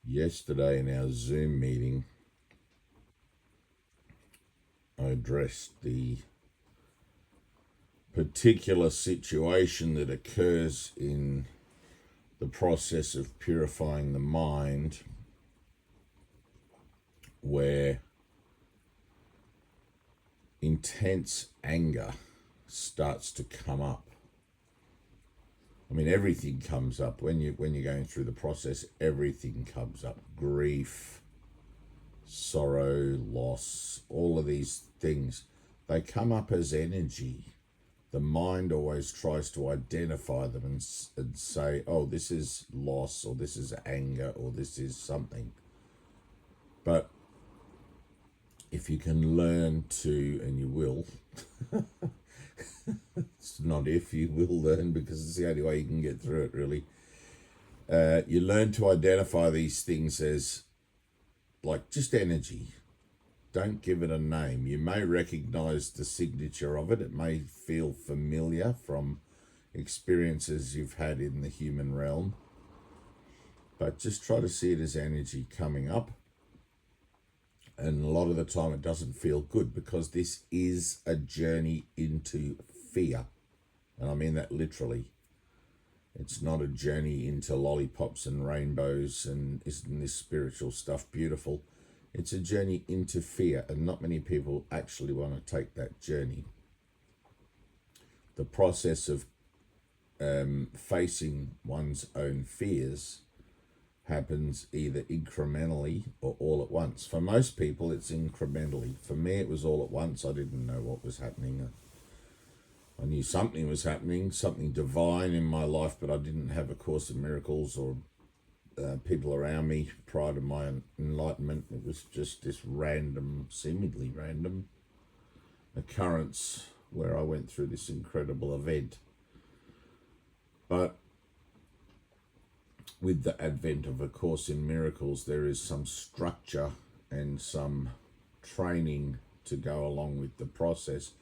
Yesterday in our Zoom meeting, I addressed the particular situation that occurs in the process of purifying the mind, where intense anger starts to come up. I mean, everything comes up when you're going through the process. Everything comes up: grief, sorrow, loss, all of these things. They come up as energy. The mind always tries to identify them and say, oh, this is loss, or this is anger, or this is something. But if you can learn to, and you will, it's not if, you will learn, because it's the only way you can get through it, really. You learn to identify these things as like just energy. Don't give it a name. You may recognize the signature of it. It may feel familiar from experiences you've had in the human realm. But just try to see it as energy coming up. And a lot of the time it doesn't feel good, because this is a journey into fear. And I mean that literally. It's not a journey into lollipops and rainbows and isn't this spiritual stuff beautiful. It's a journey into fear, and not many people actually want to take that journey. The process of facing one's own fears happens either incrementally or all at once. For most people, it's incrementally. For me, it was all at once. I didn't know what was happening. I knew something was happening, something divine in my life, but I didn't have a Course in Miracles or people around me prior to my enlightenment. It was just this random, seemingly random occurrence where I went through this incredible event. But with the advent of A Course in Miracles, there is some structure and some training to go along with the process.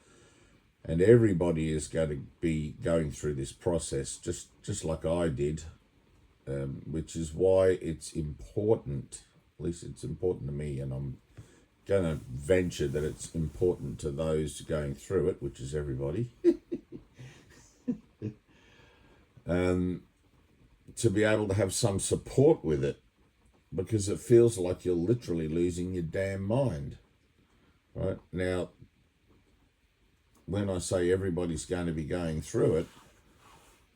And everybody is going to be going through this process just like I did, which is why it's important, at least it's important to me, and I'm going to venture that it's important to those going through it, which is everybody, to be able to have some support with it, because it feels like you're literally losing your damn mind. Right? Now, when I say everybody's going to be going through it,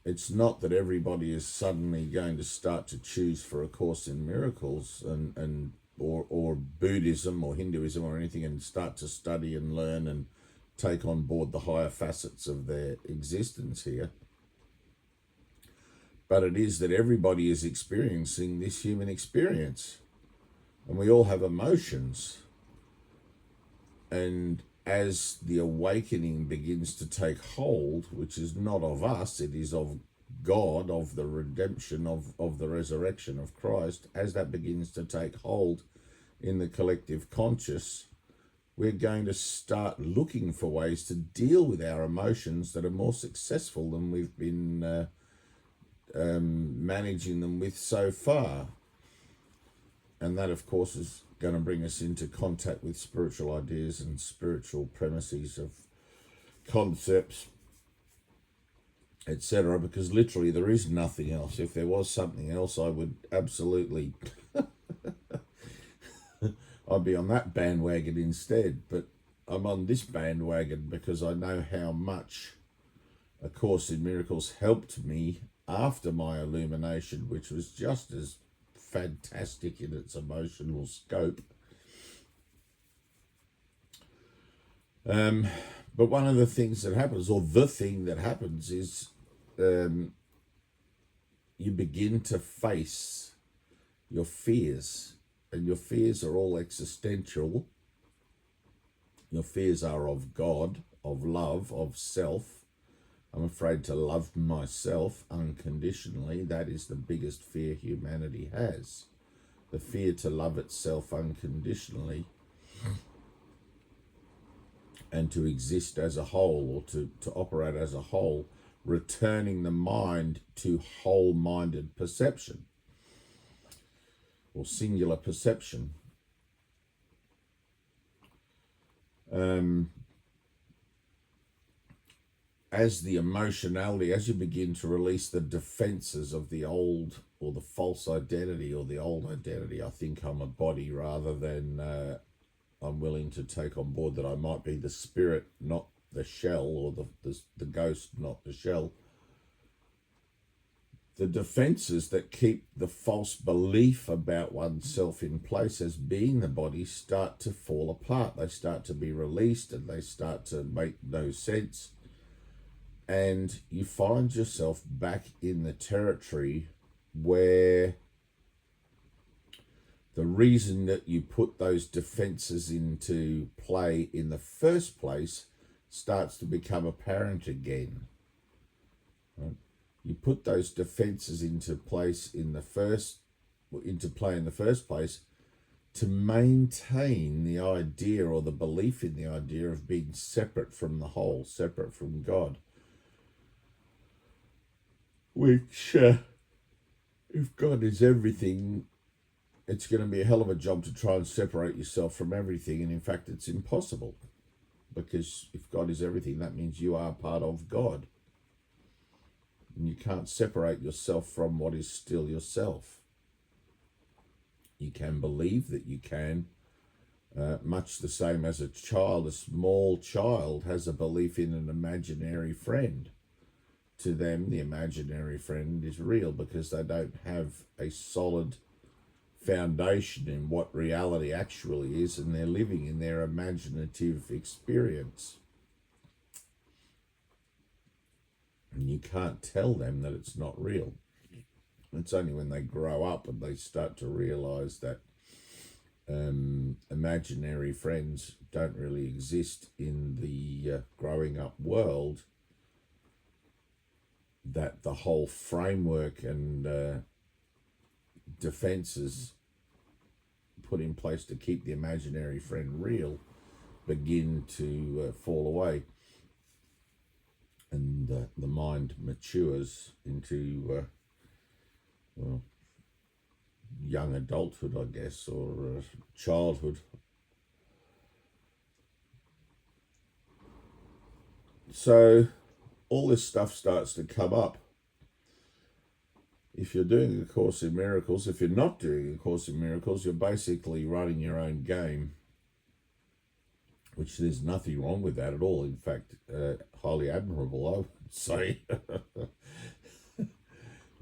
it's not that everybody is suddenly going to start to choose for A Course in Miracles or Buddhism or Hinduism or anything and start to study and learn and take on board the higher facets of their existence here. But it is that everybody is experiencing this human experience, and we all have emotions. And as the awakening begins to take hold, which is not of us, it is of God, of the redemption, of the resurrection of Christ, as that begins to take hold in the collective conscious, we're going to start looking for ways to deal with our emotions that are more successful than we've been managing them with so far. And that, of course, is going to bring us into contact with spiritual ideas and spiritual premises of concepts, etc., because literally there is nothing else. If there was something else, I would absolutely I'd be on that bandwagon instead. But I'm on this bandwagon because I know how much A Course in Miracles helped me after my illumination, which was just as fantastic in its emotional scope. But one of the things that happens, or the thing that happens, is you begin to face your fears, and your fears are all existential. Your fears are of God, of love, of self. I'm afraid to love myself unconditionally. That is the biggest fear humanity has. The fear to love itself unconditionally and to exist as a whole, or to operate as a whole, returning the mind to whole-minded perception. or singular perception. As the emotionality, as you begin to release the defenses of the old or the false identity or the old identity, I think I'm a body, rather than I'm willing to take on board that I might be the spirit, not the shell, or the ghost, not the shell. The defenses that keep the false belief about oneself in place as being the body start to fall apart. They start to be released and they start to make no sense. And you find yourself back in the territory where the reason that you put those defenses into play in the first place starts to become apparent again. Right? You put those defenses into play in the first place to maintain the idea or the belief in the idea of being separate from the whole, separate from God. Which, if God is everything, it's going to be a hell of a job to try and separate yourself from everything. And in fact, it's impossible. Because if God is everything, that means you are part of God. And you can't separate yourself from what is still yourself. You can believe that you can, much the same as a small child has a belief in an imaginary friend. To them, the imaginary friend is real because they don't have a solid foundation in what reality actually is, and they're living in their imaginative experience. And you can't tell them that it's not real. It's only when they grow up and they start to realize that imaginary friends don't really exist in the growing up world, that the whole framework and defenses put in place to keep the imaginary friend real begin to fall away. And the mind matures into young adulthood, I guess, or childhood. So all this stuff starts to come up. If you're doing a Course in Miracles, if you're not doing a Course in Miracles, you're basically running your own game, which there's nothing wrong with that at all. In fact, highly admirable, I would say.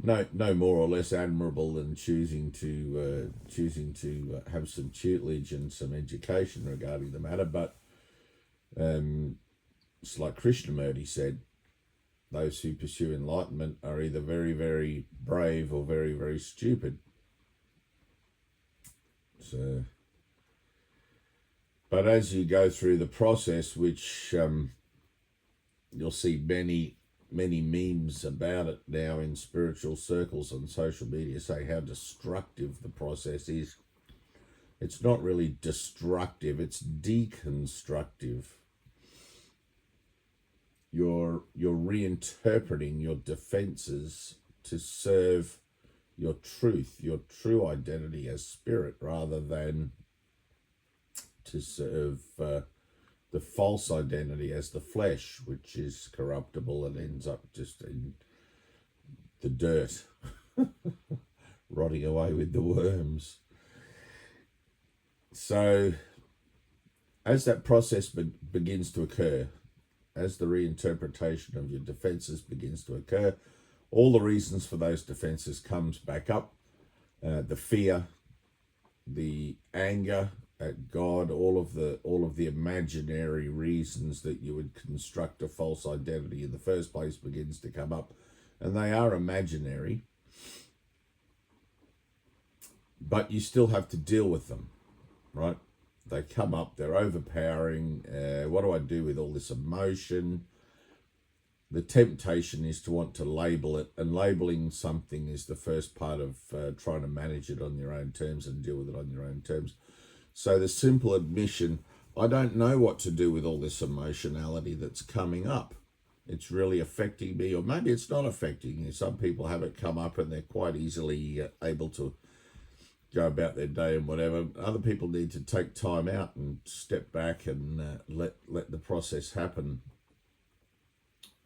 No more or less admirable than choosing to have some tutelage and some education regarding the matter. But it's like Krishnamurti said, those who pursue enlightenment are either very, very brave or very, very stupid. So, but as you go through the process, which you'll see many memes about it now in spiritual circles on social media, say how destructive the process is. It's not really destructive, it's deconstructive. You're reinterpreting your defenses to serve your truth, your true identity as spirit, rather than to serve the false identity as the flesh, which is corruptible and ends up just in the dirt, rotting away with the worms. So as that process begins to occur, as the reinterpretation of your defenses begins to occur, all the reasons for those defenses comes back up. The fear, the anger at God, all of the imaginary reasons that you would construct a false identity in the first place begins to come up. And they are imaginary, but you still have to deal with them, right? They come up, they're overpowering. What do I do with all this emotion? The temptation is to want to label it, and labeling something is the first part of trying to manage it on your own terms and deal with it on your own terms. So the simple admission, I don't know what to do with all this emotionality that's coming up. It's really affecting me, or maybe it's not affecting you. Some people have it come up and they're quite easily able to go about their day and whatever. Other people need to take time out and step back and let the process happen,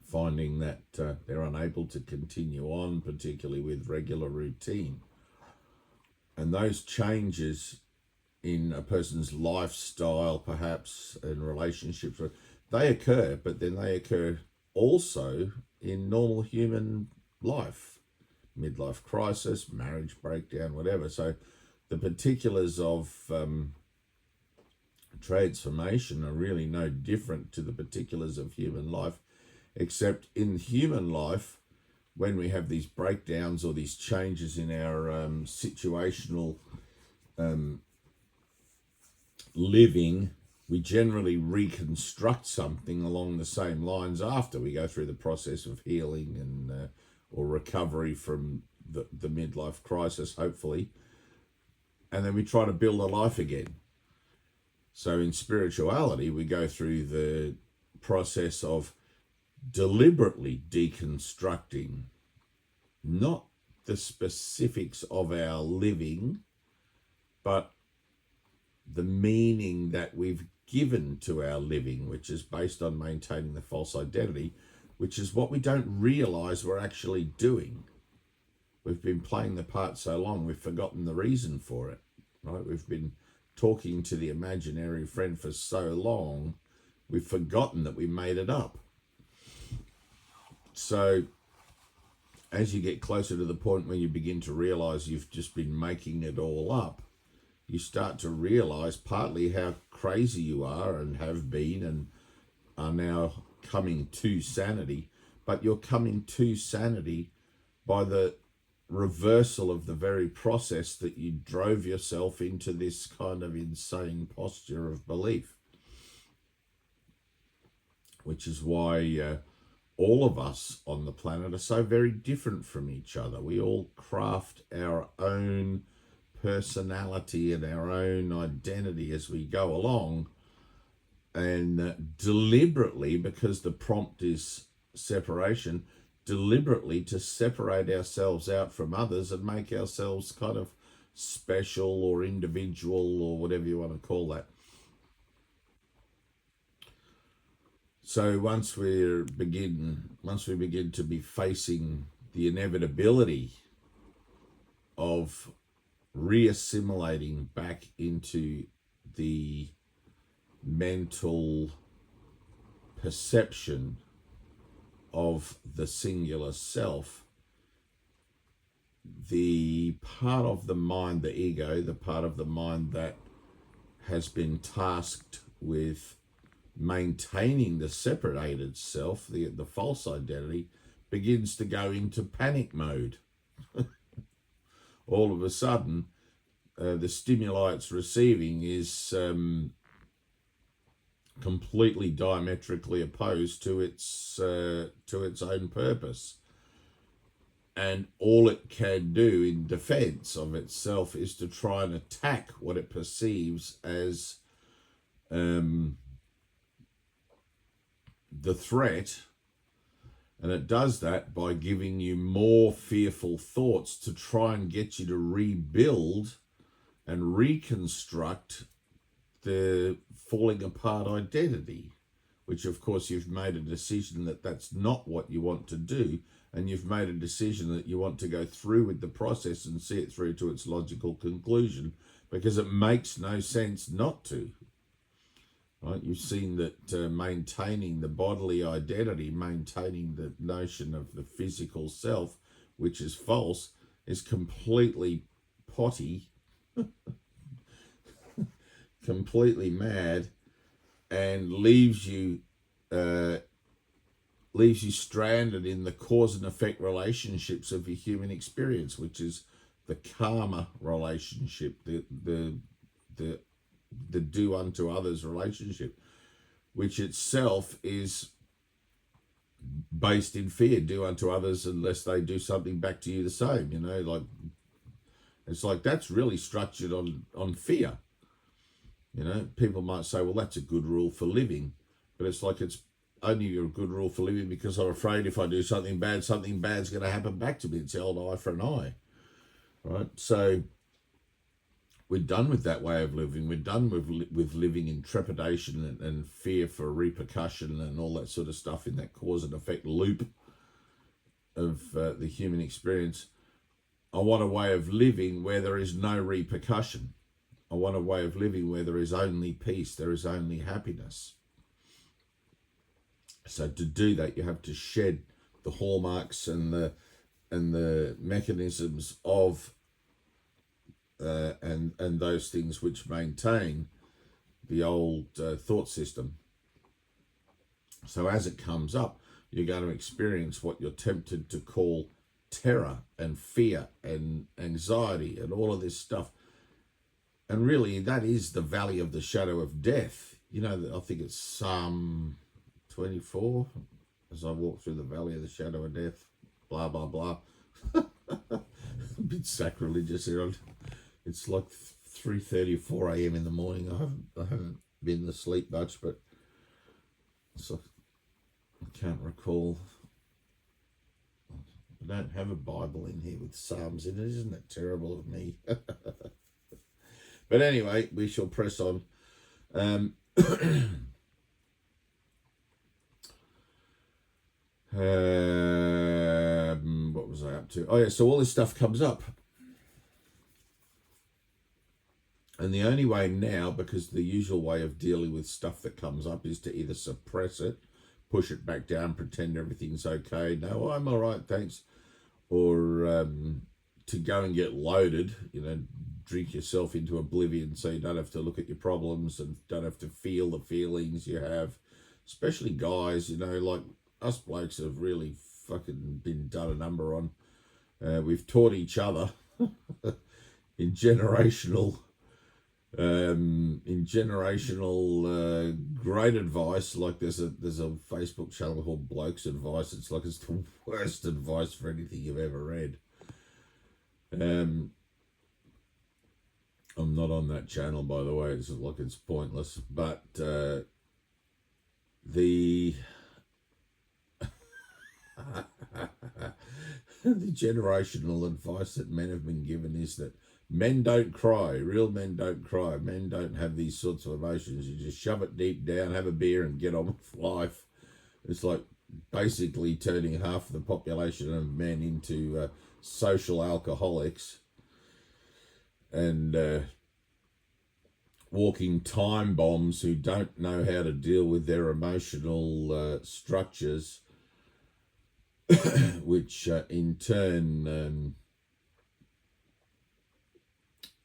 finding that they're unable to continue on, particularly with regular routine. And those changes in a person's lifestyle, perhaps, and relationships, they occur, but then they occur also in normal human life, midlife crisis, marriage breakdown, whatever. So the particulars of transformation are really no different to the particulars of human life, except in human life, when we have these breakdowns or these changes in our situational living, we generally reconstruct something along the same lines after we go through the process of healing and or recovery from the midlife crisis, hopefully, and then we try to build a life again. So in spirituality, we go through the process of deliberately deconstructing not the specifics of our living, but the meaning that we've given to our living, which is based on maintaining the false identity, which is what we don't realize we're actually doing. We've been playing the part so long, we've forgotten the reason for it, right? We've been talking to the imaginary friend for so long, we've forgotten that we made it up. So as you get closer to the point where you begin to realize you've just been making it all up, you start to realize partly how crazy you are and have been and are now coming to sanity, but you're coming to sanity by the reversal of the very process that you drove yourself into this kind of insane posture of belief, which is why all of us on the planet are so very different from each other. We all craft our own personality and our own identity as we go along, and deliberately, because the prompt is separation, deliberately to separate ourselves out from others and make ourselves kind of special or individual or whatever you want to call that. So once we begin to be facing the inevitability of reassimilating back into the mental perception of the singular self, the part of the mind, the ego, the part of the mind that has been tasked with maintaining the separated self, the false identity, begins to go into panic mode. All of a sudden, the stimuli it's receiving is completely diametrically opposed to its own purpose, and all it can do in defense of itself is to try and attack what it perceives as the threat, and it does that by giving you more fearful thoughts to try and get you to rebuild and reconstruct the falling apart identity, which of course you've made a decision that that's not what you want to do, and you've made a decision that you want to go through with the process and see it through to its logical conclusion, because it makes no sense not to. Right? You've seen that maintaining the bodily identity, maintaining the notion of the physical self, which is false, is completely potty, completely mad, and leaves you stranded in the cause and effect relationships of your human experience, which is the karma relationship, the do unto others relationship, which itself is based in fear. Do unto others unless they do something back to you the same. You know, like it's like that's really structured on fear. You know, people might say, well, that's a good rule for living, but it's like it's only a good rule for living because I'm afraid if I do something bad's going to happen back to me. It's the old eye for an eye, right? So we're done with that way of living. We're done with living in trepidation and fear for repercussion and all that sort of stuff in that cause and effect loop of the human experience. I want a way of living where there is no repercussion. I want a way of living where there is only peace, there is only happiness. So to do that, you have to shed the hallmarks and the mechanisms of and those things which maintain the old thought system. So as it comes up, you're going to experience what you're tempted to call terror and fear and anxiety and all of this stuff. And really, that is the valley of the shadow of death. You know, I think it's Psalm 24, as I walk through the valley of the shadow of death, blah, blah, blah. A bit sacrilegious here. It's like 3:30, 4 a.m. in the morning. I haven't been asleep much, but it's like, I can't recall. I don't have a Bible in here with Psalms in it. Isn't that terrible of me? But anyway, we shall press on. What was I up to? Oh yeah, so all this stuff comes up. And the only way now, because the usual way of dealing with stuff that comes up is to either suppress it, push it back down, pretend everything's okay. No, I'm all right, thanks. Or to go and get loaded, you know, drink yourself into oblivion so you don't have to look at your problems and don't have to feel the feelings you have. Especially guys, you know, like us blokes have really fucking been done a number on. We've taught each other in generational great advice. Like there's a Facebook channel called Blokes Advice. It's like it's the worst advice for anything you've ever read. I'm not on that channel, by the way. It's like it's pointless. But the the generational advice that men have been given is that men don't cry. Real men don't cry. Men don't have these sorts of emotions. You just shove it deep down, have a beer and get on with life. It's like basically turning half the population of men into social alcoholics and walking time bombs who don't know how to deal with their emotional structures, which in turn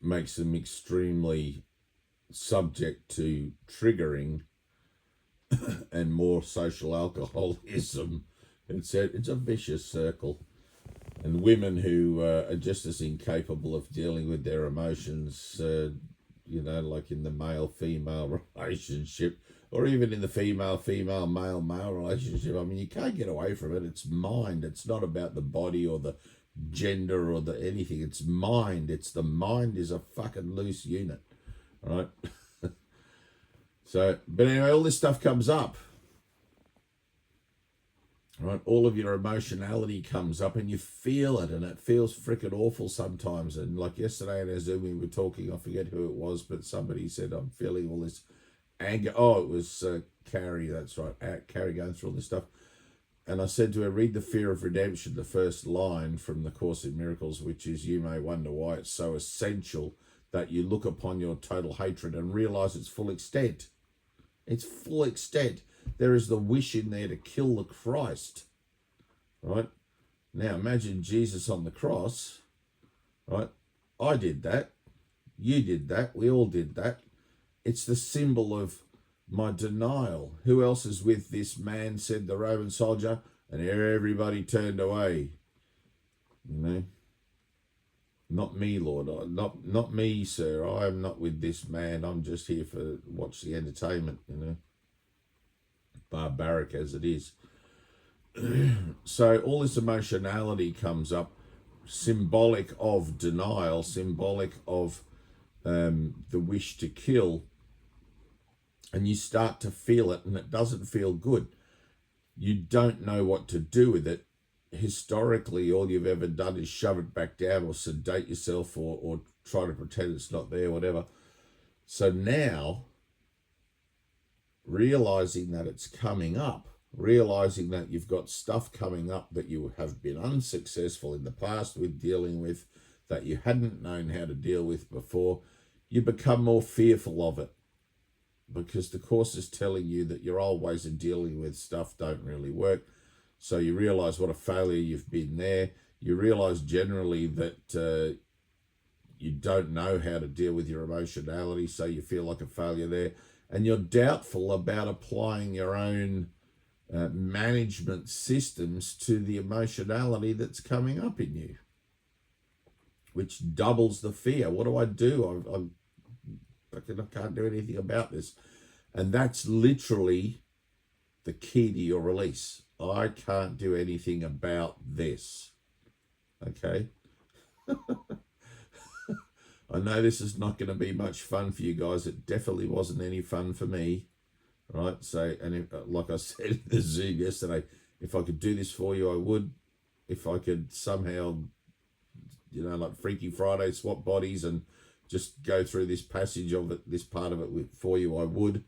makes them extremely subject to triggering and more social alcoholism. It's a vicious circle. And women who are just as incapable of dealing with their emotions, you know, like in the male-female relationship, or even in the female-female, male-male relationship. I mean, you can't get away from it. It's mind. It's not about the body or the gender or the anything. It's mind. It's the mind is a fucking loose unit, right? So, but anyway, all this stuff comes up, right? All of your emotionality comes up and you feel it, and it feels freaking awful sometimes. And like yesterday in our Zoom, we were talking, I forget who it was, but somebody said, I'm feeling all this anger. Oh, it was Carrie, that's right. Carrie going through all this stuff. And I said to her, read The Fear of Redemption, the first line from the Course in Miracles, which is, you may wonder why it's so essential that you look upon your total hatred and realize its full extent. Its full extent. There is the wish in there to kill the Christ, right? Now imagine Jesus on the cross, right? I did that. You did that. We all did that. It's the symbol of my denial. Who else is with this man, said the Roman soldier, and everybody turned away. You know, not me, Lord. Not me, sir. I am not with this man. I'm just here for watch the entertainment, you know. Barbaric as it is. So all this emotionality comes up, symbolic of denial, symbolic of the wish to kill. And you start to feel it, and it doesn't feel good. You don't know what to do with it. historically all you've ever done is shove it back down or sedate yourself or try to pretend it's not there, whatever. So now, realizing that it's coming up, realizing that you've got stuff coming up that you have been unsuccessful in the past with dealing with, that you hadn't known how to deal with before, you become more fearful of it, because the Course is telling you that your old ways of dealing with stuff don't really work. So you realize what a failure you've been there. You realize generally that you don't know how to deal with your emotionality, so you feel like a failure there. And you're doubtful about applying your own management systems to the emotionality that's coming up in you, which doubles the fear. What do I do? I can't do anything about this. And that's literally the key to your release. I can't do anything about this. Okay? I know this is not going to be much fun for you guys. It definitely wasn't any fun for me. Right? So, and if, like I said in the Zoom yesterday, if I could do this for you, I would. If I could somehow, like Freaky Friday, swap bodies and just go through this passage of it, this part of it for you, I would.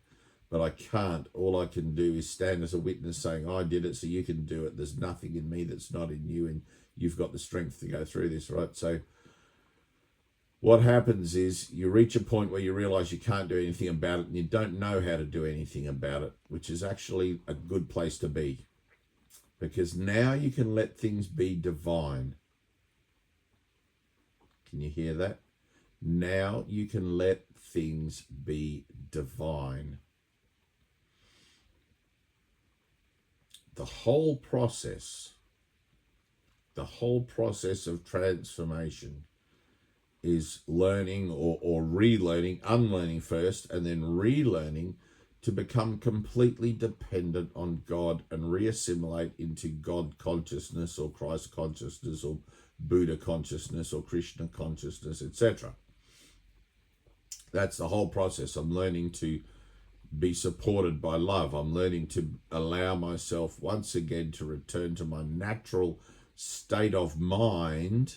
But I can't. All I can do is stand as a witness saying, I did it, so you can do it. There's nothing in me that's not in you, and you've got the strength to go through this, right? So what happens is you reach a point where you realize you can't do anything about it, and you don't know how to do anything about it, which is actually a good place to be, because now you can let things be divine. Can you hear that? Now you can let things be divine. The whole process of transformation is learning or relearning, unlearning first, and then relearning to become completely dependent on God and reassimilate into God consciousness or Christ consciousness or Buddha consciousness or Krishna consciousness, etc. That's the whole process. I'm learning to be supported by love. I'm learning to allow myself once again to return to my natural state of mind,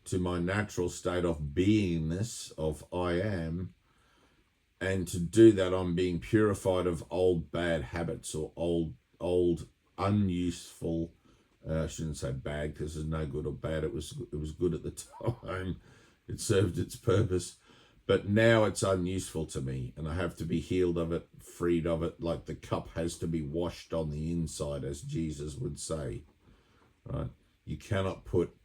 to my natural state of beingness, of I am. And to do that, I'm being purified of old bad habits or old unuseful, I shouldn't say bad because there's no good or bad. It was good at the time. It served its purpose. But now it's unuseful to me, and I have to be healed of it, freed of it, like the cup has to be washed on the inside, as Jesus would say, right? You cannot put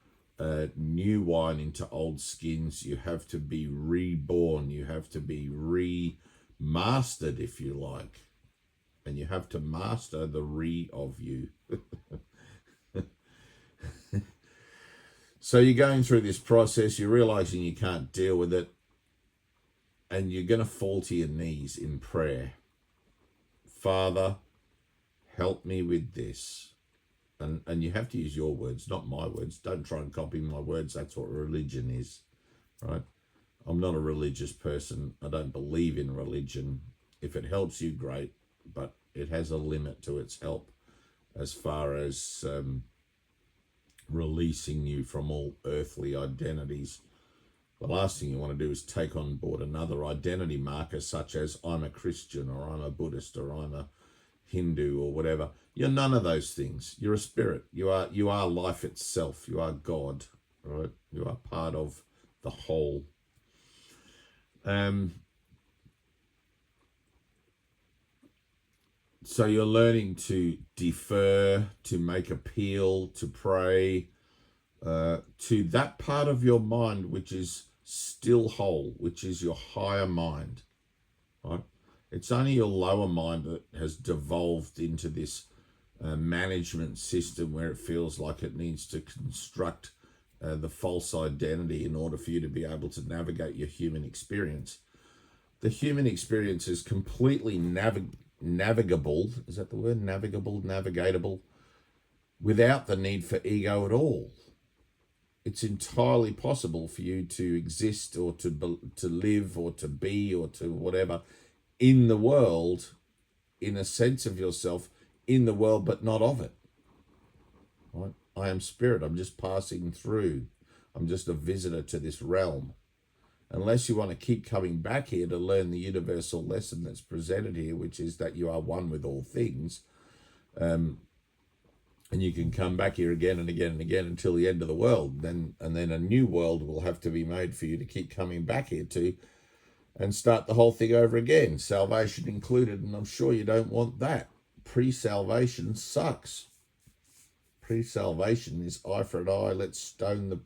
new wine into old skins. You have to be reborn. You have to be remastered, if you like. And you have to master the re of you. So you're going through this process, you're realizing you can't deal with it, and you're going to fall to your knees in prayer. Father, help me with this. And you have to use your words, not my words. Don't try and copy my words. That's what religion is, right? I'm not a religious person. I don't believe in religion. If it helps you, great, but it has a limit to its help as far as releasing you from all earthly identities. The last thing you want to do is take on board another identity marker, such as I'm a Christian or I'm a Buddhist or I'm a Hindu or whatever. You're none of those things. You're a spirit. You are life itself. You are God, right? You are part of the whole. So you're learning to defer, to make appeal, to pray, to that part of your mind which is still whole, which is your higher mind, right? It's only your lower mind that has devolved into this management system where it feels like it needs to construct the false identity in order for you to be able to navigate your human experience. The human experience is completely navigable. Is that the word? Navigatable, without the need for ego at all. It's entirely possible for you to exist or to live or to be or to whatever in the world, in a sense of yourself in the world, but not of it, right? I am spirit. I'm just passing through. I'm just a visitor to this realm. Unless you want to keep coming back here to learn the universal lesson that's presented here, which is that you are one with all things, and you can come back here again and again and again until the end of the world. And then a new world will have to be made for you to keep coming back here to, and start the whole thing over again, salvation included. And I'm sure you don't want that. Pre-salvation sucks. Pre-salvation is eye for an eye. Let's stone the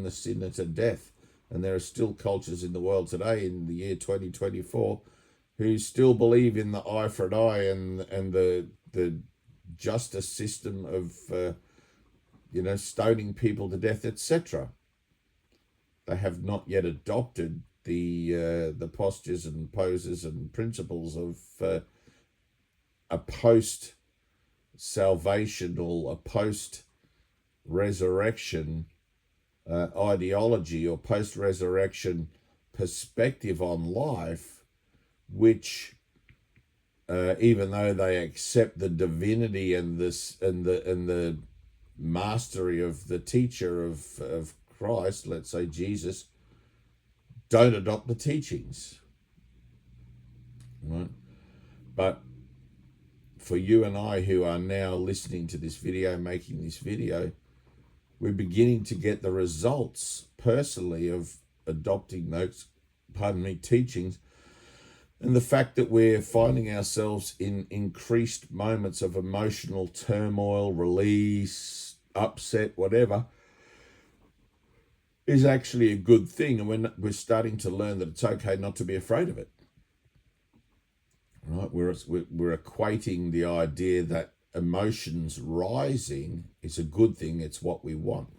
sinner to death. And there are still cultures in the world today, in the year 2024, who still believe in the eye for an eye and the justice system of stoning people to death, etc. They have not yet adopted the postures and poses and principles of a post-salvational, a post-resurrection ideology or post-resurrection perspective on life, which even though they accept the divinity and the mastery of the teacher of Christ, let's say Jesus, don't adopt the teachings, right? But for you and I who are now listening to this video, making this video, we're beginning to get the results personally of adopting those, teachings. And the fact that we're finding ourselves in increased moments of emotional turmoil, release, upset, whatever, is actually a good thing. And we're starting to learn that it's okay not to be afraid of it. Right? We're equating the idea that emotions rising is a good thing. It's what we want.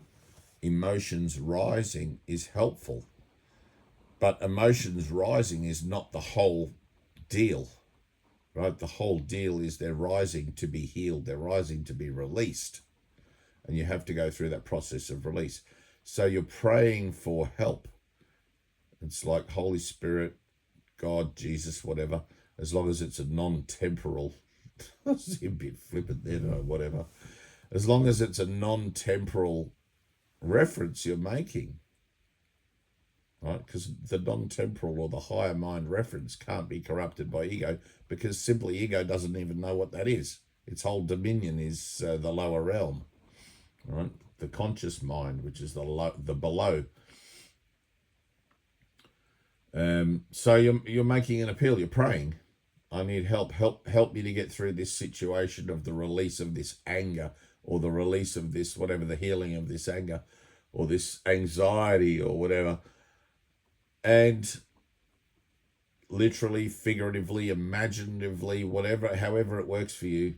Emotions rising is helpful. But emotions rising is not the whole deal, right? The whole deal is they're rising to be healed. They're rising to be released. And you have to go through that process of release. So you're praying for help. It's like Holy Spirit, God, Jesus, whatever, as long as it's a non-temporal, I see a bit flippant there, whatever. As long as it's a non-temporal reference you're making, right? Because the non-temporal or the higher mind reference can't be corrupted by ego, because simply ego doesn't even know what that is. Its whole dominion is the lower realm, right? The conscious mind, which is the below. So you're making an appeal. You're praying. I need help. Help me to get through this situation of the release of this anger, or the release of this, whatever, the healing of this anger, or this anxiety, or whatever. And literally, figuratively, imaginatively, whatever, however it works for you,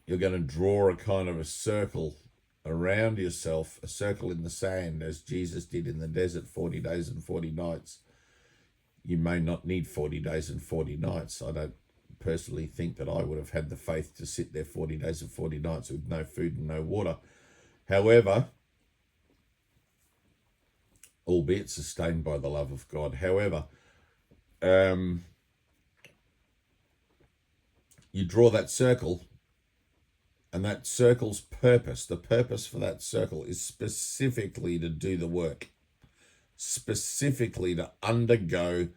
you're going to draw a kind of a circle around yourself, a circle in the sand, as Jesus did in the desert, 40 days and 40 nights. You may not need 40 days and 40 nights. I don't personally think that I would have had the faith to sit there 40 days and 40 nights with no food and no water. However, albeit sustained by the love of God. However, you draw that circle, and that circle's purpose, the purpose for that circle is specifically to do the work, specifically to undergo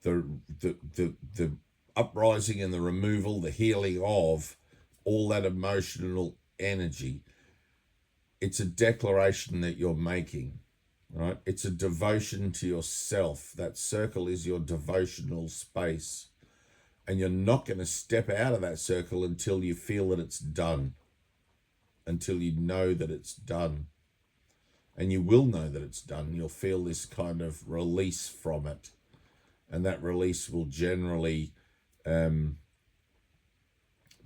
the uprising and the removal, the healing of all that emotional energy. It's a declaration that you're making, right? It's a devotion to yourself. That circle is your devotional space. And you're not going to step out of that circle until you feel that it's done, until you know that it's done. And you will know that it's done. You'll feel this kind of release from it. And that release will generally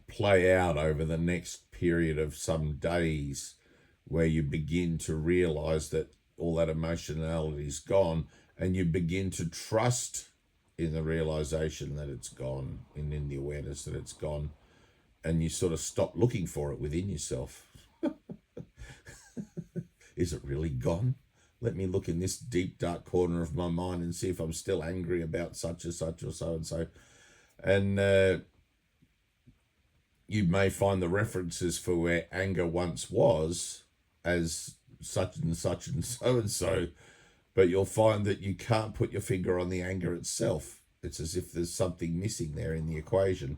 play out over the next period of some days, where you begin to realize that all that emotionality is gone, and you begin to trust in the realization that it's gone, and in the awareness that it's gone, and you sort of stop looking for it within yourself. Is it really gone? Let me look in this deep, dark corner of my mind and see if I'm still angry about such or such or so and so. And you may find the references for where anger once was as such and such and so, but you'll find that you can't put your finger on the anger itself. It's as if there's something missing there in the equation.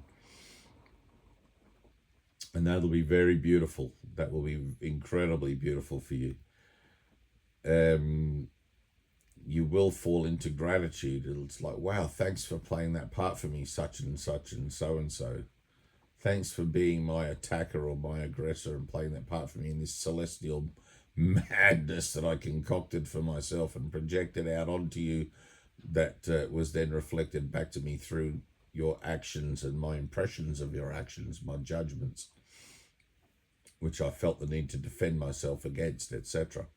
And that'll be very beautiful. That will be incredibly beautiful for you. You will fall into gratitude. It's like, wow, thanks for playing that part for me, such and such and so. Thanks for being my attacker or my aggressor and playing that part for me in this celestial madness that I concocted for myself and projected out onto you, that was then reflected back to me through your actions and my impressions of your actions, my judgments, which I felt the need to defend myself against, etc.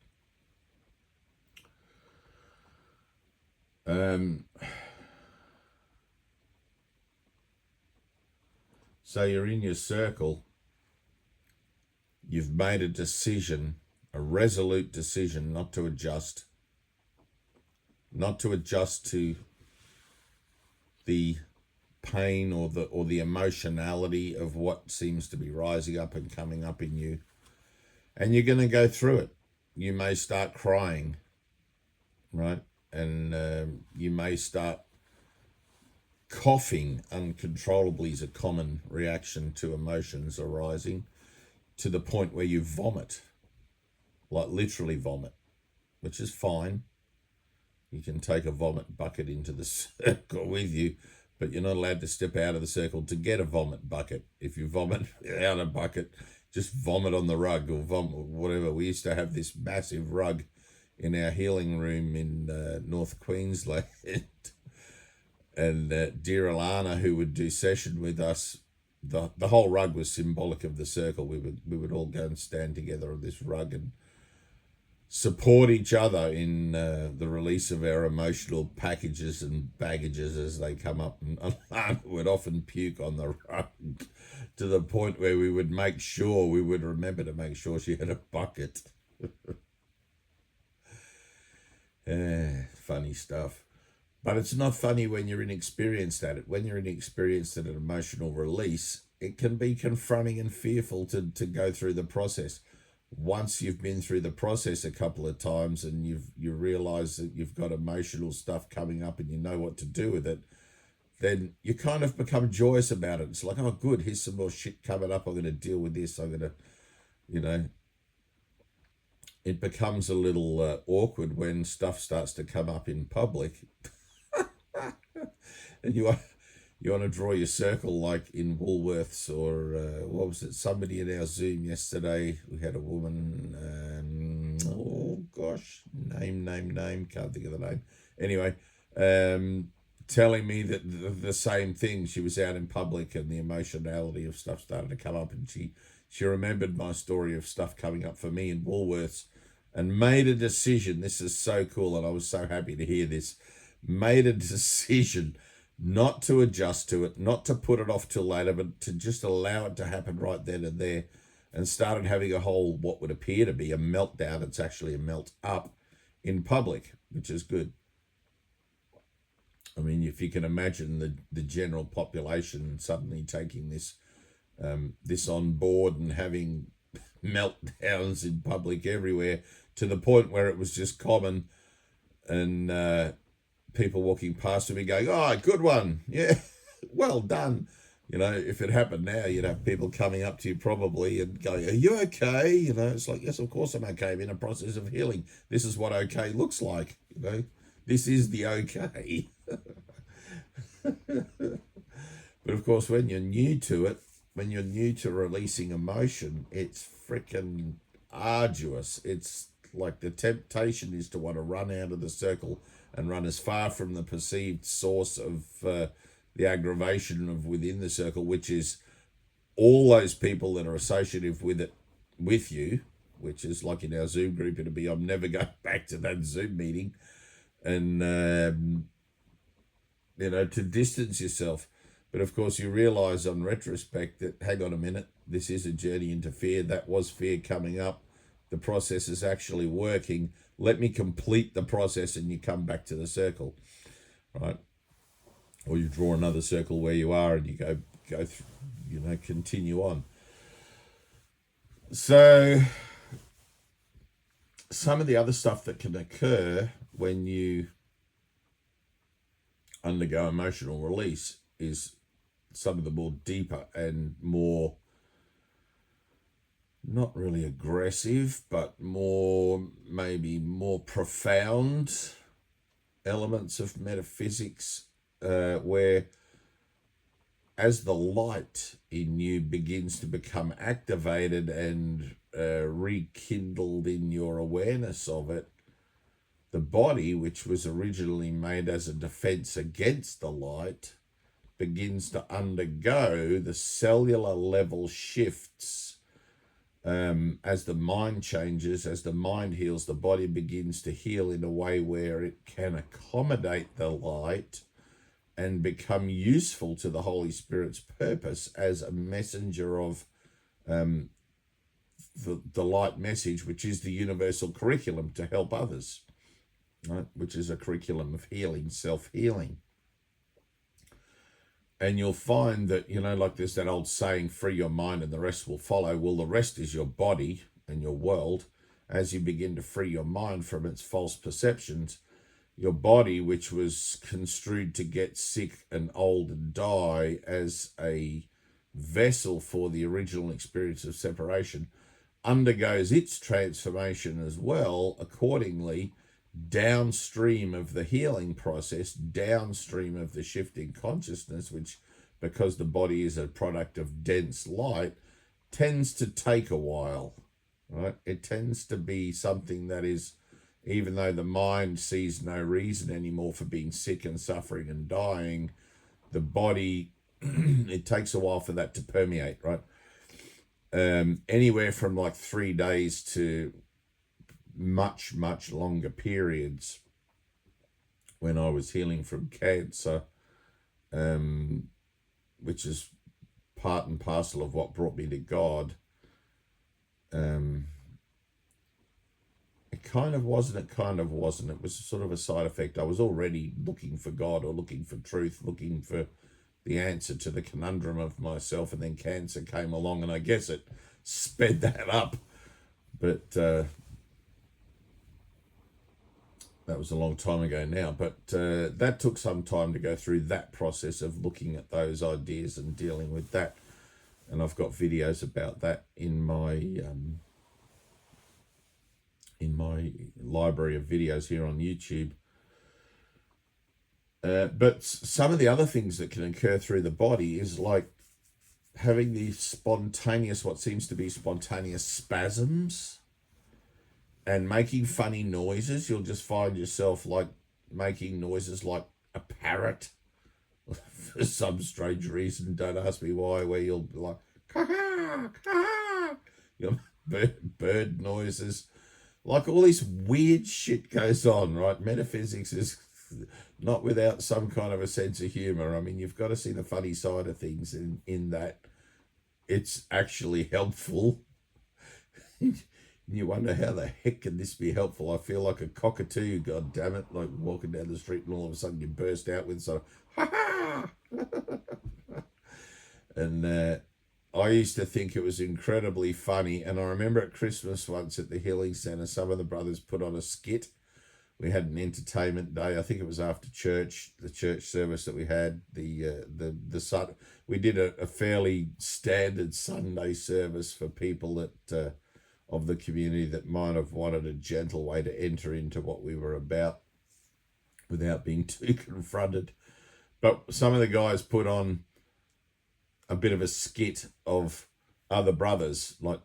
So you're in your circle. You've made a decision, a resolute decision not to adjust to the pain or the emotionality of what seems to be rising up and coming up in you. And you're going to go through it. You may start crying, right? And you may start coughing uncontrollably is a common reaction to emotions arising, to the point where you vomit, like literally vomit, which is fine. You can take a vomit bucket into the circle with you, but you're not allowed to step out of the circle to get a vomit bucket. If you vomit without a bucket, just vomit on the rug or vomit, whatever. We used to have this massive rug in our healing room in North Queensland. And dear Alana, who would do session with us, the whole rug was symbolic of the circle. We would all go and stand together on this rug and support each other in the release of our emotional packages and baggages as they come up. And Alana would often puke on the rug to the point where we would remember to make sure she had a bucket. Funny stuff. But it's not funny when you're inexperienced at it. When you're inexperienced at an emotional release, it can be confronting and fearful to go through the process. Once you've been through the process a couple of times and you realize that you've got emotional stuff coming up and you know what to do with it, then you kind of become joyous about it. It's like, oh, good, here's some more shit coming up. I'm going to deal with this. I'm going to, it becomes a little awkward when stuff starts to come up in public. And you want to draw your circle like in Woolworths or what was it? Somebody in our Zoom yesterday, we had a woman, oh gosh, name, can't think of the name. Anyway, telling me that the same thing. She was out in public and the emotionality of stuff started to come up, and she remembered my story of stuff coming up for me in Woolworths and made a decision. This is so cool, and I was so happy to hear this. Made a decision not to adjust to it, not to put it off till later, but to just allow it to happen right then and there, and started having a whole, what would appear to be a meltdown. It's actually a melt up in public, which is good. I mean, if you can imagine the general population suddenly taking this on board and having meltdowns in public everywhere, to the point where it was just common, and people walking past me going, oh, good one. Yeah, well done. If it happened now, you'd have people coming up to you probably and going, are you okay? It's like, yes, of course I'm okay. I'm in a process of healing. This is what okay looks like. This is the okay. But of course, when you're new to it, when you're new to releasing emotion, it's freaking arduous. It's like the temptation is to want to run out of the circle and run as far from the perceived source of the aggravation of within the circle, which is all those people that are associative with it, with you, which is like in our Zoom group, it'll be, I'm never going back to that Zoom meeting. And, to distance yourself. But of course, you realize on retrospect that, hang on a minute, this is a journey into fear. That was fear coming up. The process is actually working. Let me complete the process, and you come back to the circle, right? Or you draw another circle where you are, and you go through, continue on. So some of the other stuff that can occur when you undergo emotional release is some of the more deeper and more, not really aggressive, but maybe more profound elements of metaphysics, where as the light in you begins to become activated and rekindled in your awareness of it, the body, which was originally made as a defense against the light, begins to undergo the cellular level shifts. As the mind changes, as the mind heals, the body begins to heal in a way where it can accommodate the light and become useful to the Holy Spirit's purpose as a messenger of the light message, which is the universal curriculum to help others, right? Which is a curriculum of healing, self-healing. And you'll find that, like there's that old saying, free your mind and the rest will follow. Well, the rest is your body and your world. As you begin to free your mind from its false perceptions, your body, which was construed to get sick and old and die as a vessel for the original experience of separation, undergoes its transformation as well, accordingly, downstream of the healing process, downstream of the shifting consciousness, which, because the body is a product of dense light, tends to take a while, right? It tends to be something that is, even though the mind sees no reason anymore for being sick and suffering and dying, the body, it takes a while for that to permeate, right? Anywhere from like 3 days to much, much longer periods. When I was healing from cancer, which is part and parcel of what brought me to God, it kind of wasn't, it was sort of a side effect. I was already looking for God or looking for truth, looking for the answer to the conundrum of myself, and then cancer came along, and I guess it sped that up. But that was a long time ago now. But that took some time to go through that process of looking at those ideas and dealing with that. And I've got videos about that in my library of videos here on YouTube. But some of the other things that can occur through the body is like having these spontaneous, what seems to be spontaneous spasms, and making funny noises. You'll just find yourself like making noises like a parrot for some strange reason. Don't ask me why, where you'll be like, caw, caw, bird noises. Like all this weird shit goes on, right? Metaphysics is not without some kind of a sense of humor. I mean, you've got to see the funny side of things in that it's actually helpful. You wonder how the heck can this be helpful? I feel like a cockatoo, god damn it, like walking down the street and all of a sudden you burst out with some ha ha. And I used to think it was incredibly funny. And I remember at Christmas once at the Healing Centre, some of the brothers put on a skit. We had an entertainment day. I think it was after church, the church service that we had. We did a fairly standard Sunday service for people that of the community that might have wanted a gentle way to enter into what we were about without being too confronted. But some of the guys put on a bit of a skit of other brothers, like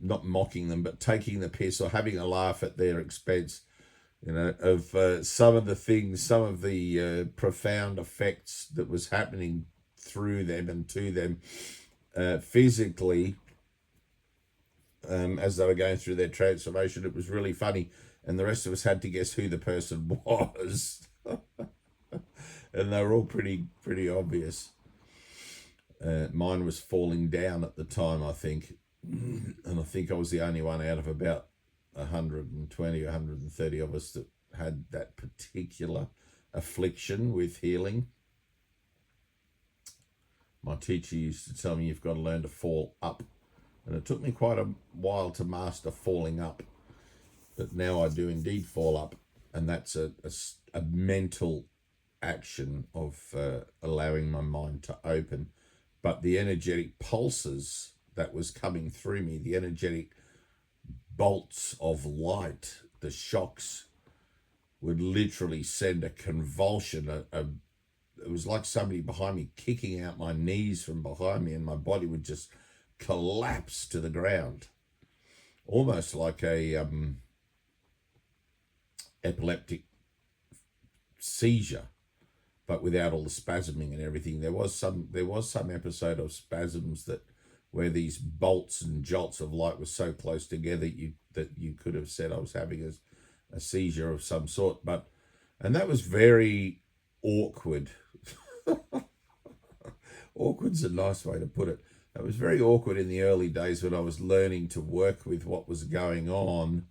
not mocking them, but taking the piss or having a laugh at their expense, of some of the things, some of the profound effects that was happening through them and to them physically as they were going through their transformation. It was really funny. And the rest of us had to guess who the person was. And they were all pretty obvious. Mine was falling down at the time, I think. And I think I was the only one out of about 120 or 130 of us that had that particular affliction with healing. My teacher used to tell me you've got to learn to fall up. And it took me quite a while to master falling up. But now I do indeed fall up. And that's a mental action of allowing my mind to open. But the energetic pulses that was coming through me, the energetic bolts of light, the shocks, would literally send a convulsion. It was like somebody behind me kicking out my knees from behind me, and my body would just collapse to the ground, almost like a epileptic seizure, but without all the spasming and everything. There was some episode of spasms where these bolts and jolts of light were so close together that you could have said I was having a seizure of some sort. And that was very awkward. Awkward's a nice way to put it. That was very awkward in the early days when I was learning to work with what was going on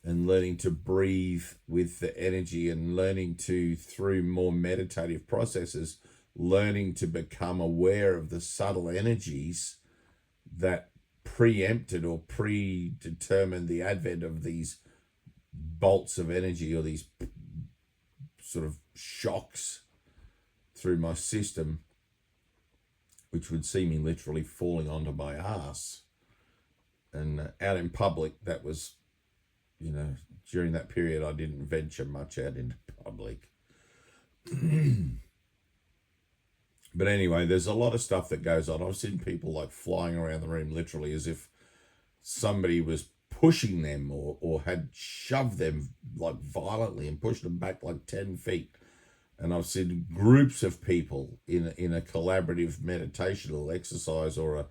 and learning to breathe with the energy and learning to, through more meditative processes, learning to become aware of the subtle energies that preempted or predetermined the advent of these bolts of energy or these sort of shocks through my system, which would see me literally falling onto my ass. And out in public, that was, during that period, I didn't venture much out into public. But anyway, there's a lot of stuff that goes on. I've seen people like flying around the room literally as if somebody was pushing them or had shoved them like violently and pushed them back like 10 feet. And I've seen groups of people in a collaborative meditational exercise or a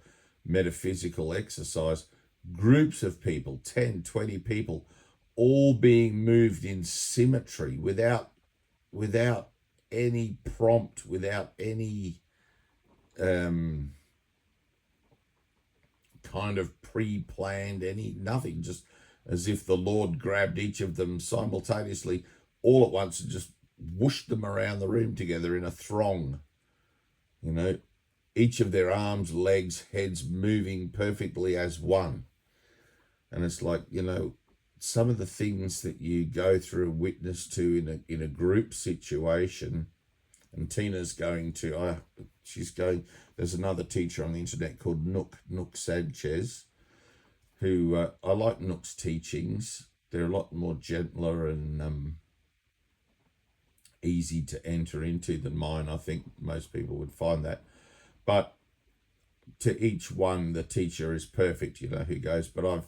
metaphysical exercise, groups of people, 10, 20 people, all being moved in symmetry without any prompt, without any kind of pre-planned, nothing, just as if the Lord grabbed each of them simultaneously all at once and just whooshed them around the room together in a throng. Each of their arms, legs, heads moving perfectly as one. And it's like, some of the things that you go through, witness to in a group situation. And Tina's going to, there's another teacher on the internet called Nook Sanchez, who I like Nook's teachings. They're a lot more gentler and easy to enter into than mine. I think most people would find that. But to each one, the teacher is perfect, who goes. But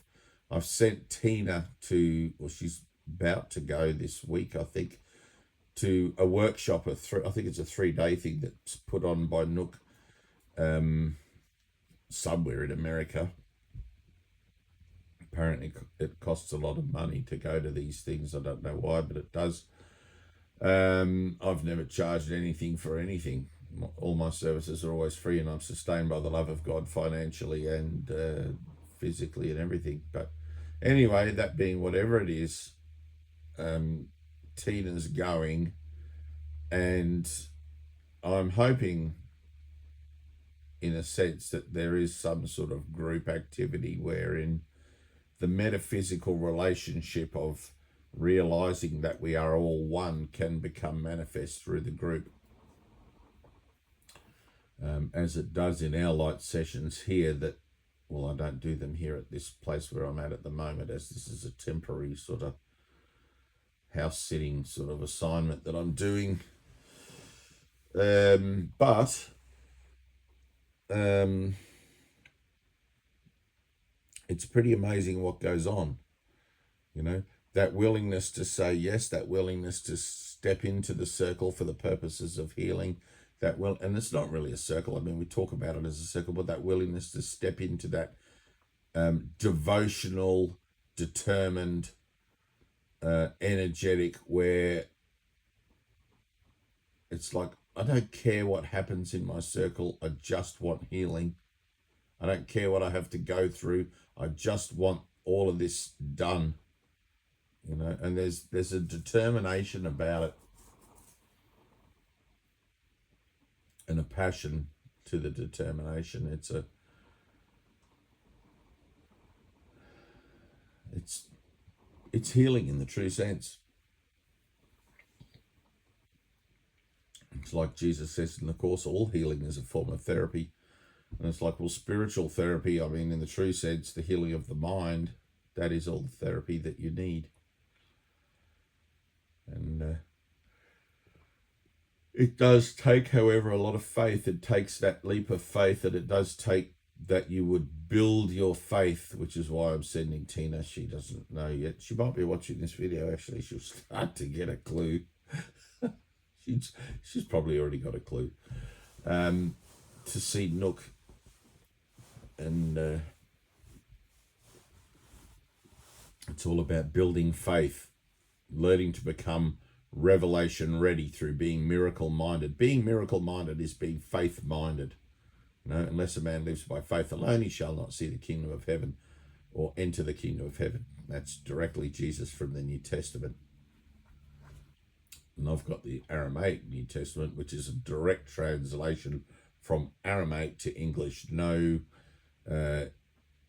I've sent Tyna she's about to go this week, I think, to a workshop, I think it's a 3-day thing that's put on by Nook somewhere in America. Apparently it costs a lot of money to go to these things. I don't know why, but it does. I've never charged anything for anything. All my services are always free, and I'm sustained by the love of God financially and physically and everything. But anyway, that being whatever it is, Tina's going, and I'm hoping in a sense that there is some sort of group activity wherein the metaphysical relationship of realizing that we are all one can become manifest through the group, as it does in our light sessions here. I don't do them here at this place where I'm at the moment, as this is a temporary sort of house sitting sort of assignment that I'm doing. But it's pretty amazing what goes on, that willingness to say yes, that willingness to step into the circle for the purposes of healing, and it's not really a circle. I mean, we talk about it as a circle, but that willingness to step into that devotional, determined, energetic, where it's like, I don't care what happens in my circle. I just want healing. I don't care what I have to go through. I just want all of this done. And there's a determination about it and a passion to the determination. It's healing in the true sense. It's like Jesus says in the Course, all healing is a form of therapy. And it's like, well, spiritual therapy, I mean, in the true sense, the healing of the mind, that is all the therapy that you need. And it does take, however, a lot of faith. It takes that leap of faith, and it does take that you would build your faith, which is why I'm sending Tina. She doesn't know yet. She might be watching this video, actually. She'll start to get a clue. She's probably already got a clue. To see Nook. And it's all about building faith, learning to become revelation ready through being miracle minded. Being miracle minded is being faith minded. No, unless a man lives by faith alone, he shall not see the kingdom of heaven or enter the kingdom of heaven. That's directly Jesus from the New Testament. And I've got the Aramaic New Testament, which is a direct translation from Aramaic to English. No,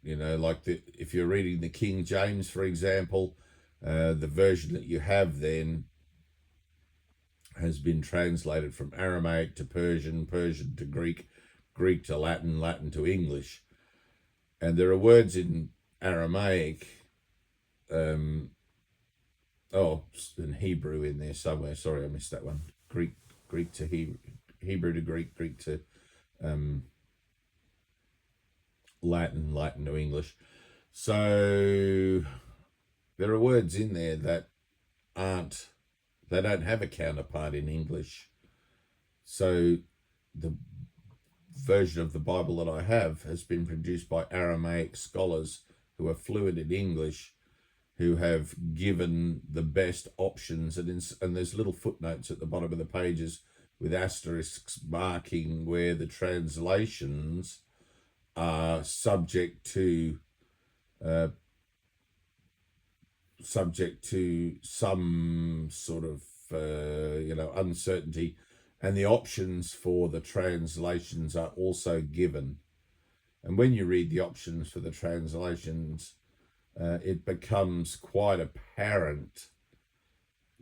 like if you're reading the King James, for example, the version that you have then has been translated from Aramaic to Persian, Persian to Greek, Greek to Latin, Latin to English. And there are words in Aramaic, and Hebrew in there somewhere. Sorry, I missed that one. Greek to Hebrew to Greek, Greek to Latin, Latin to English. So there are words in there that they don't have a counterpart in English. So the version of the Bible that I have has been produced by Aramaic scholars who are fluent in English, who have given the best options, and there's little footnotes at the bottom of the pages with asterisks marking where the translations are subject to some sort of uncertainty, and the options for the translations are also given. And when you read the options for the translations, it becomes quite apparent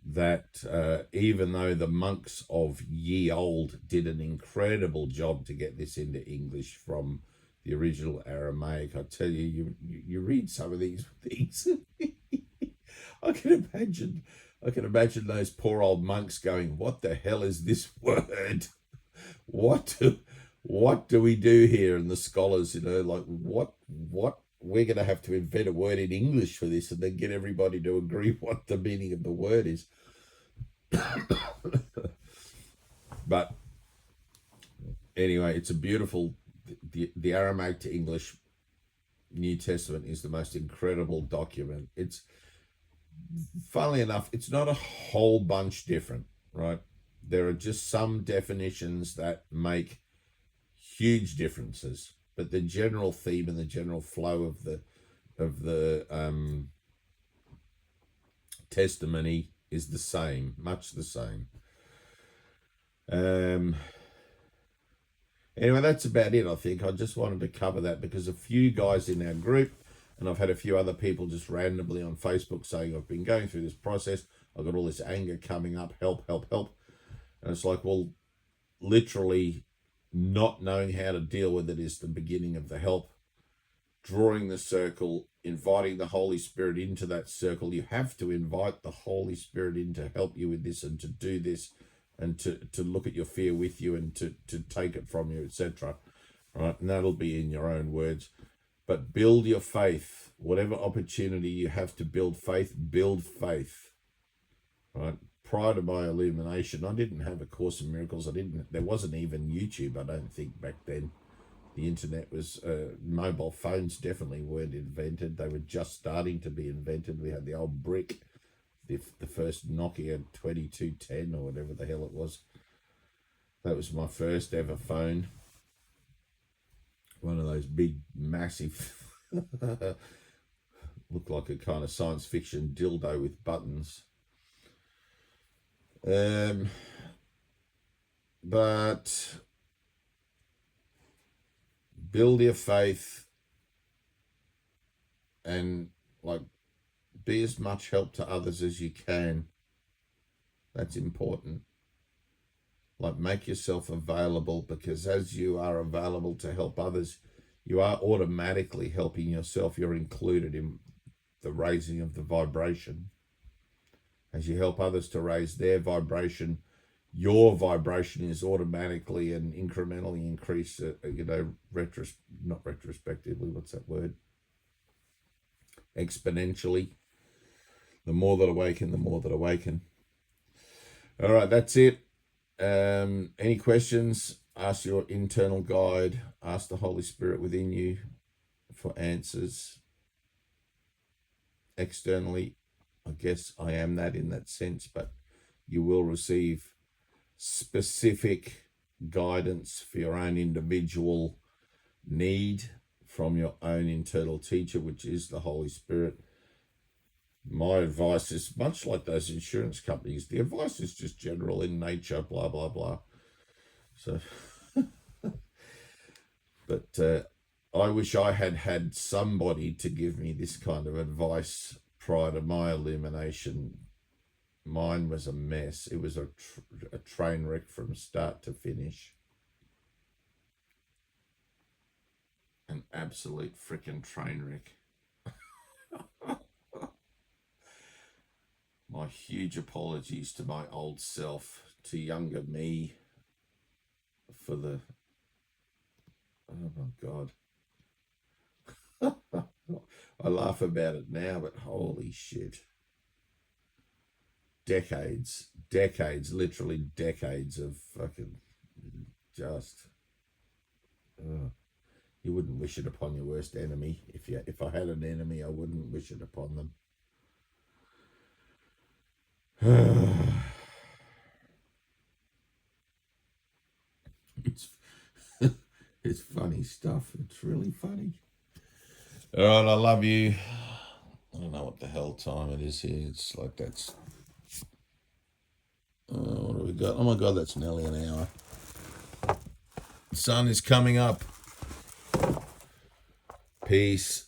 that even though the monks of ye old did an incredible job to get this into English from the original Aramaic, I tell you, you read some of these things. I can imagine those poor old monks going, "What the hell is this word? What do we do here?" And the scholars, like, what we're going to have to invent a word in English for this, and then get everybody to agree what the meaning of the word is. But anyway, it's a beautiful. The Aramaic to English New Testament is the most incredible document. It's, funnily enough, it's not a whole bunch different, right? There are just some definitions that make huge differences, but the general theme and the general flow of the testimony is the same, much the same. Anyway, that's about it, I think. I just wanted to cover that because a few guys in our group, and I've had a few other people just randomly on Facebook saying, "I've been going through this process. I've got all this anger coming up. Help, help, help." And it's like, well, literally not knowing how to deal with it is the beginning of the help. Drawing the circle, inviting the Holy Spirit into that circle. You have to invite the Holy Spirit in to help you with this and to do this and to look at your fear with you and to take it from you, etc. Right? And that'll be in your own words. But build your faith. Whatever opportunity you have to build faith, build faith. Right? Prior to my illumination, I didn't have a Course in Miracles. There wasn't even YouTube, I don't think, back then. The internet was, mobile phones definitely weren't invented. They were just starting to be invented. We had the old brick, the first Nokia 2210 or whatever the hell it was. That was my first ever phone. One of those big, massive, looked like a kind of science fiction dildo with buttons. But build your faith and like be as much help to others as you can. That's important. Like make yourself available, because as you are available to help others, you are automatically helping yourself. You're included in the raising of the vibration. As you help others to raise their vibration, your vibration is automatically and incrementally increased, not retrospectively, what's that word? Exponentially. The more that awaken, the more that awaken. All right, that's it. Any questions? Ask your internal guide. Ask the Holy Spirit within you for answers. Externally, I guess I am that in that sense, but you will receive specific guidance for your own individual need from your own internal teacher, which is the Holy Spirit. My advice is much like those insurance companies. The advice is just general in nature, blah, blah, blah. So, but I wish I had had somebody to give me this kind of advice prior to my illumination. Mine was a mess. It was a train wreck from start to finish. An absolute freaking train wreck. My huge apologies to my old self, to younger me, for the... Oh my God. I laugh about it now, but holy shit. Decades, literally decades of fucking just... you wouldn't wish it upon your worst enemy. If I had an enemy, I wouldn't wish it upon them. It's funny stuff. It's really funny. All right, I love you. I don't know what the hell time it is here. It's like that's... what do we got? Oh my God, that's nearly an hour. The sun is coming up. Peace.